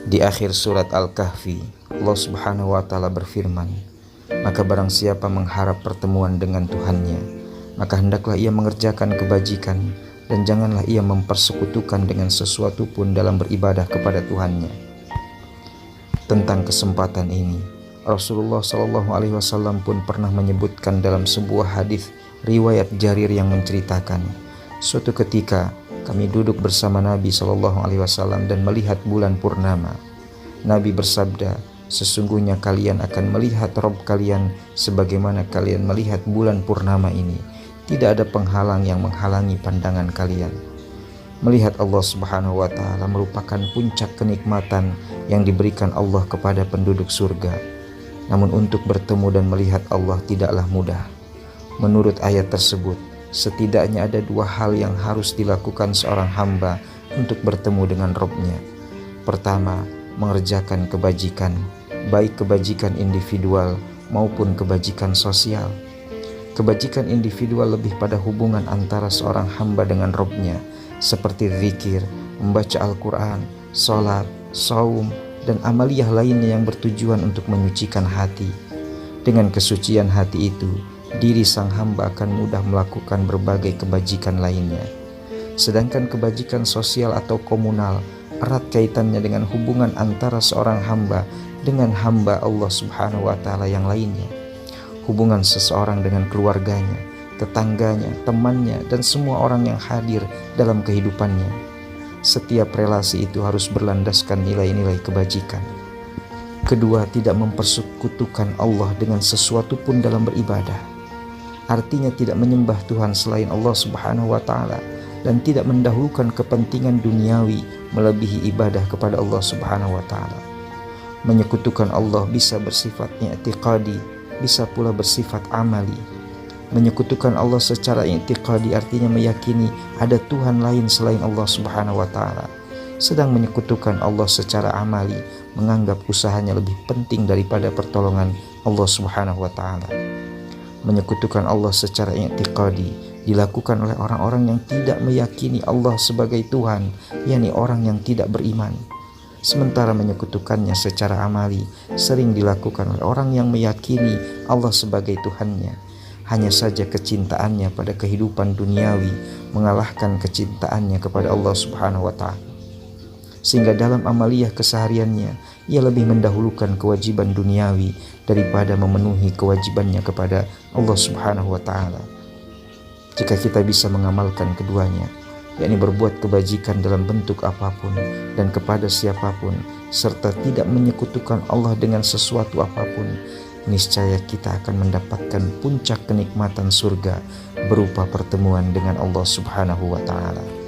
Di akhir surat Al-Kahfi, Allah Subhanahu wa Ta'ala berfirman, "Maka barang siapa mengharap pertemuan dengan Tuhannya, maka hendaklah ia mengerjakan kebajikan, dan janganlah ia mempersekutukan dengan sesuatu pun dalam beribadah kepada Tuhannya." Tentang kesempatan ini, Rasulullah SAW pun pernah menyebutkan dalam sebuah hadis riwayat Jarir yang menceritakan, suatu ketika kami duduk bersama Nabi SAW dan melihat bulan purnama. Nabi bersabda, "Sesungguhnya kalian akan melihat Rob kalian sebagaimana kalian melihat bulan purnama ini. Tidak ada penghalang yang menghalangi pandangan kalian." Melihat Allah Subhanahu wa Ta'ala merupakan puncak kenikmatan yang diberikan Allah kepada penduduk surga. Namun untuk bertemu dan melihat Allah tidaklah mudah. Menurut ayat tersebut, setidaknya ada dua hal yang harus dilakukan seorang hamba untuk bertemu dengan Robnya. Pertama, mengerjakan kebajikan, baik kebajikan individual maupun kebajikan sosial. Kebajikan individual lebih pada hubungan antara seorang hamba dengan Robnya, seperti zikir, membaca Al-Quran, sholat, saum, dan amaliyah lainnya yang bertujuan untuk menyucikan hati. Dengan kesucian hati itu, diri sang hamba akan mudah melakukan berbagai kebajikan lainnya. Sedangkan kebajikan sosial atau komunal erat kaitannya dengan hubungan antara seorang hamba dengan hamba Allah Subhanahu wa Ta'ala yang lainnya. Hubungan seseorang dengan keluarganya, tetangganya, temannya, dan semua orang yang hadir dalam kehidupannya. Setiap relasi itu harus berlandaskan nilai-nilai kebajikan. Kedua, tidak mempersekutukan Allah dengan sesuatu pun dalam beribadah. Artinya tidak menyembah Tuhan selain Allah Subhanahu wa Ta'ala dan tidak mendahulukan kepentingan duniawi melebihi ibadah kepada Allah Subhanahu wa Ta'ala. Menyekutukan Allah bisa bersifat i'tiqadi, bisa pula bersifat amali. Menyekutukan Allah secara i'tiqadi artinya meyakini ada Tuhan lain selain Allah Subhanahu wa Ta'ala. Sedang menyekutukan Allah secara amali menganggap usahanya lebih penting daripada pertolongan Allah Subhanahu wa Ta'ala. Menyekutukan Allah secara i'tiqadi dilakukan oleh orang-orang yang tidak meyakini Allah sebagai Tuhan, yakni orang yang tidak beriman. Sementara menyekutukannya secara amali sering dilakukan oleh orang yang meyakini Allah sebagai Tuhannya. Hanya saja kecintaannya pada kehidupan duniawi mengalahkan kecintaannya kepada Allah Subhanahu wa Ta'ala. Sehingga dalam amaliyah kesehariannya ia lebih mendahulukan kewajiban duniawi daripada memenuhi kewajibannya kepada Allah Subhanahu wa Ta'ala. Jika kita bisa mengamalkan keduanya, yakni berbuat kebajikan dalam bentuk apapun dan kepada siapapun, serta tidak menyekutukan Allah dengan sesuatu apapun, niscaya kita akan mendapatkan puncak kenikmatan surga berupa pertemuan dengan Allah Subhanahu wa Ta'ala.